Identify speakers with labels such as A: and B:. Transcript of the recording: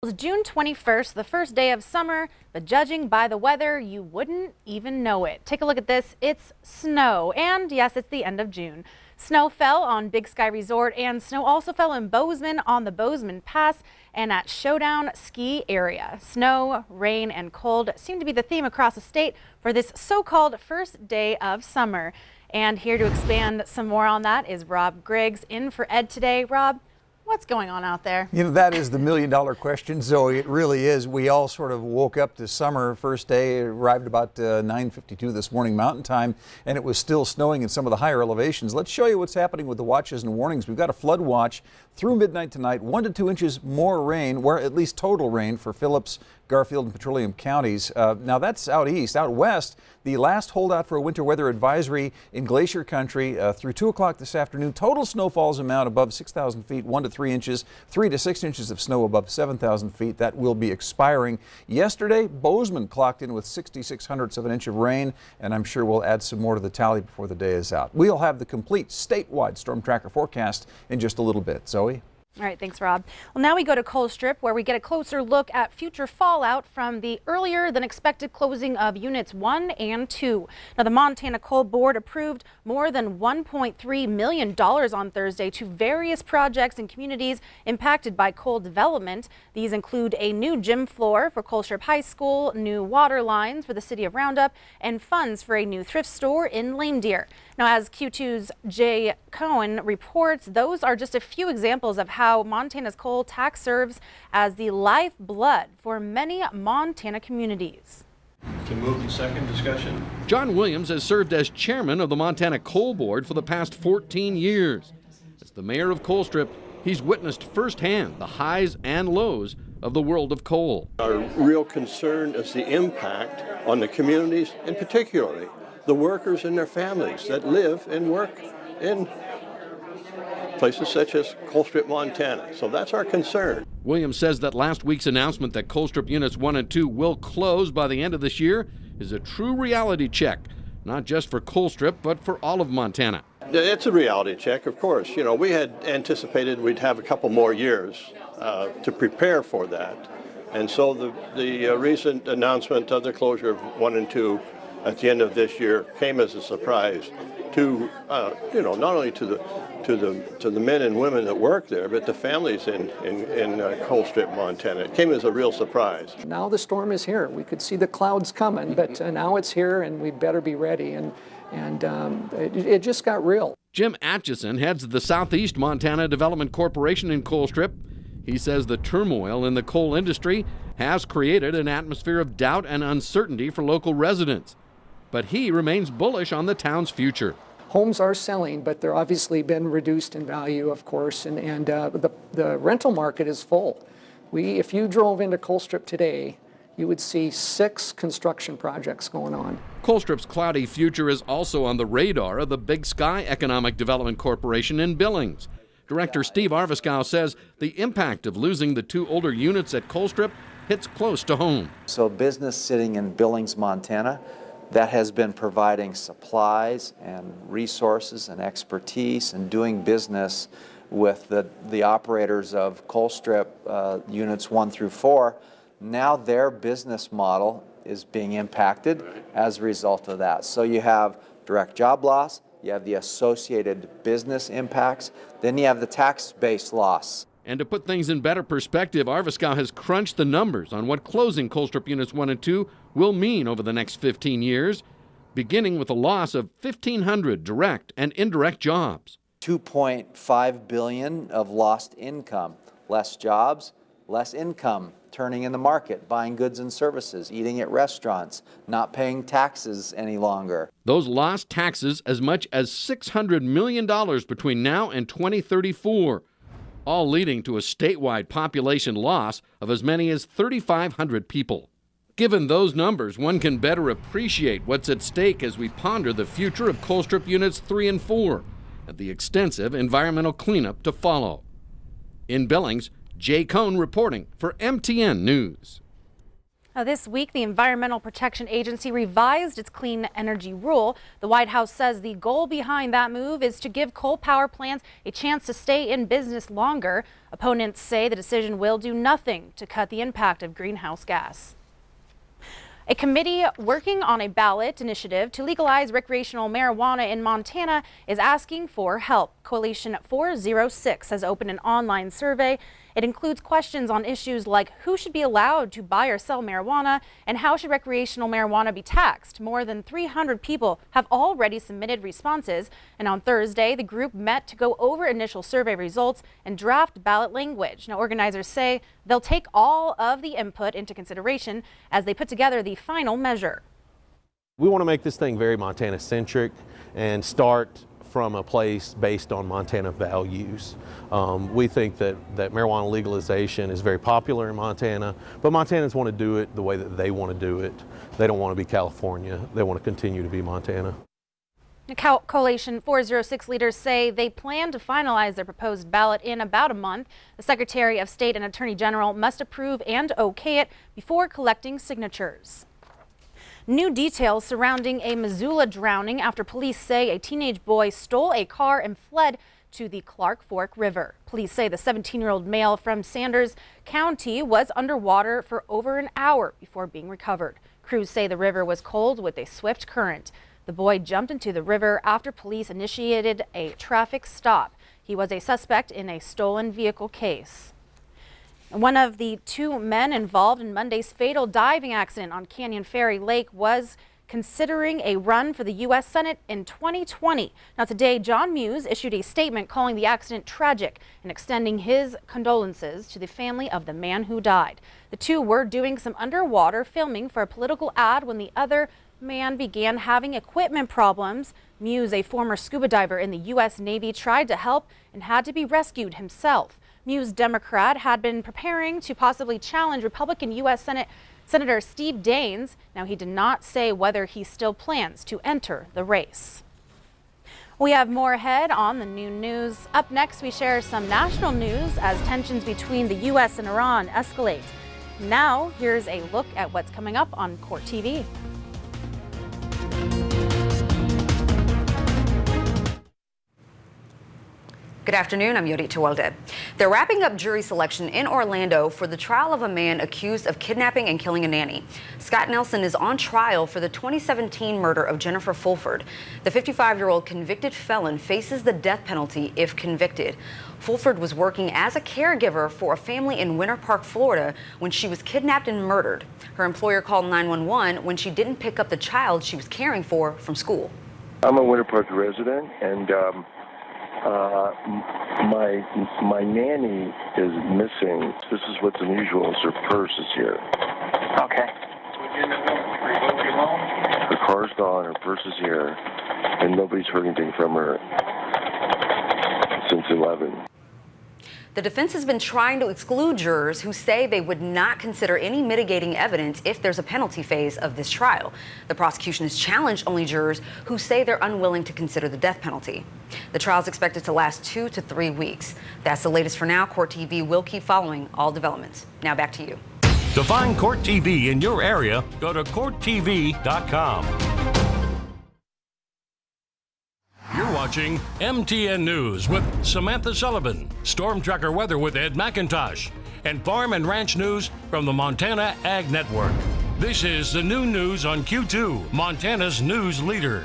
A: It's June 21st, the first day of summer, but judging by the weather, you wouldn't even know it. Take a look at this. It's snow, and yes, it's the end of June. Snow fell on Big Sky Resort, and snow also fell in Bozeman on the Bozeman Pass and at Showdown Ski Area. Snow, rain, and cold seem to be the theme across the state for this so-called first day of summer. And here to expand some more on that is Rob Griggs in for Ed today. Rob, what's going on out there?
B: You know, that is the million-dollar question, Zoe. It really is. We all sort of woke up to summer. First day arrived about 9:52 this morning Mountain Time, and it was still snowing in some of the higher elevations. Let's show you what's happening with the watches and warnings. We've got a flood watch through midnight tonight. 1 to 2 inches more rain, or at least total rain for Phillips, Garfield, and Petroleum counties. Now that's out east. Out west, the last holdout for a winter weather advisory in Glacier Country through 2 o'clock this afternoon. Total snowfalls amount above 6,000 feet, 1 to 3 inches, 3 to 6 inches of snow above 7,000 feet. That will be expiring. Yesterday, Bozeman clocked in with 66 hundredths of an inch of rain, and I'm sure we'll add some more to the tally before the day is out. We'll have the complete statewide storm tracker forecast in just a little bit. Zoe?
A: All right, thanks, Rob. Well, now we go to Colstrip, where we get a closer look at future fallout from the earlier than expected closing of Units 1 and 2. Now, the Montana Coal Board approved more than $1.3 million on Thursday to various projects and communities impacted by coal development. These include a new gym floor for Colstrip High School, new water lines for the city of Roundup, and funds for a new thrift store in Lame Deer. Now, as Q2's Jay Cohen reports, those are just a few examples of how Montana's coal tax serves as the lifeblood for many Montana communities.
C: To move the second discussion.
D: John Williams has served as chairman of the Montana Coal Board for the past 14 years. As the mayor of Colstrip, he's witnessed firsthand the highs and lows of the world of coal.
C: Our real concern is the impact on the communities, and particularly the workers and their families that live and work in places such as Colstrip, Montana. So that's our concern.
D: Williams says that last week's announcement that Colstrip Units 1 and 2 will close by the end of this year is a true reality check, not just for Colstrip, but for all of Montana.
C: It's a reality check, of course. You know, we had anticipated we'd have a couple more years to prepare for that. And so the recent announcement of the closure of 1 and 2 at the end of this year came as a surprise to, not only to the men and women that work there, but the families in Colstrip, Montana. It came as a real surprise.
E: Now the storm is here. We could see the clouds coming, but now it's here, and we better be ready. And it just got real.
D: Jim Atchison heads the Southeast Montana Development Corporation in Colstrip. He says the turmoil in the coal industry has created an atmosphere of doubt and uncertainty for local residents. But he remains bullish on the town's future.
E: Homes are selling, but they're obviously been reduced in value, of course, and the rental market is full. If you drove into Colstrip today, you would see 6 construction projects going on.
D: Colstrip's cloudy future is also on the radar of the Big Sky Economic Development Corporation in Billings. Director Steve Arviskow says the impact of losing the 2 older units at Colstrip hits close to home.
F: So business sitting in Billings, Montana, that has been providing supplies and resources and expertise and doing business with the operators of Colstrip units 1 through 4. Now their business model is being impacted as a result of that. So you have direct job loss, you have the associated business impacts, then you have the tax-based loss.
D: And to put things in better perspective, Arviskow has crunched the numbers on what closing Colstrip Units 1 and 2 will mean over the next 15 years, beginning with a loss of 1,500 direct and indirect jobs.
F: $2.5 billion of lost income, less jobs, less income turning in the market, buying goods and services, eating at restaurants, not paying taxes any longer.
D: Those lost taxes as much as $600 million between now and 2034. All leading to a statewide population loss of as many as 3,500 people. Given those numbers, one can better appreciate what's at stake as we ponder the future of Colstrip Units 3 and 4 and the extensive environmental cleanup to follow. In Billings, Jay Cohn reporting for MTN News.
A: Now, this week, the Environmental Protection Agency revised its clean energy rule. The White House says the goal behind that move is to give coal power plants a chance to stay in business longer. Opponents say the decision will do nothing to cut the impact of greenhouse gas. A committee working on a ballot initiative to legalize recreational marijuana in Montana is asking for help. Coalition 406 has opened an online survey. It includes questions on issues like who should be allowed to buy or sell marijuana and how should recreational marijuana be taxed. More than 300 people have already submitted responses, and on Thursday the group met to go over initial survey results and draft ballot language. Now, organizers say they'll take all of the input into consideration as they put together the final measure.
G: We want to make this thing very Montana-centric and start from a place based on Montana values. We think that marijuana legalization is very popular in Montana, but Montanans want to do it the way that they want to do it. They don't want to be California. They want to continue to be Montana.
A: Coalition 406 leaders say they plan to finalize their proposed ballot in about a month. The Secretary of State and Attorney General must approve and okay it before collecting signatures. New details surrounding a Missoula drowning after police say a teenage boy stole a car and fled to the Clark Fork River. Police say the 17-year-old male from Sanders County was underwater for over an hour before being recovered. Crews say the river was cold with a swift current. The boy jumped into the river after police initiated a traffic stop. He was a suspect in a stolen vehicle case. One of the two men involved in Monday's fatal diving accident on Canyon Ferry Lake was considering a run for the U.S. Senate in 2020. Now, today, John Muse issued a statement calling the accident tragic and extending his condolences to the family of the man who died. The two were doing some underwater filming for a political ad when the other man began having equipment problems. Muse, a former scuba diver in the U.S. Navy, tried to help and had to be rescued himself. Muse, Democrat, had been preparing to possibly challenge Republican U.S. Senator Steve Daines. Now, he did not say whether he still plans to enter the race. We have more ahead on the Noon News. Up next, we share some national news as tensions between the U.S. and Iran escalate. Now, here's a look at what's coming up on Court TV.
H: Good afternoon, I'm Yodit Tewolde. They're wrapping up jury selection in Orlando for the trial of a man accused of kidnapping and killing a nanny. Scott Nelson is on trial for the 2017 murder of Jennifer Fulford. The 55-year-old convicted felon faces the death penalty if convicted. Fulford was working as a caregiver for a family in Winter Park, Florida, when she was kidnapped and murdered. Her employer called 911 when she didn't pick up the child she was caring for from school.
I: I'm a Winter Park resident, and my nanny is missing. This is what's unusual, is her purse is here.
J: Okay.
I: Her car's gone, her purse is here, and nobody's heard anything from her since 11.
H: The defense has been trying to exclude jurors who say they would not consider any mitigating evidence if there's a penalty phase of this trial. The prosecution has challenged only jurors who say they're unwilling to consider the death penalty. The trial is expected to last 2 to 3 weeks. That's the latest for now. Court TV will keep following all developments. Now back to you.
K: To find Court TV in your area, go to CourtTV.com. You're watching MTN News with Samantha Sullivan, Storm Tracker Weather with Ed McIntosh, and Farm and Ranch News from the Montana Ag Network. This is the Noon News on Q2, Montana's news leader.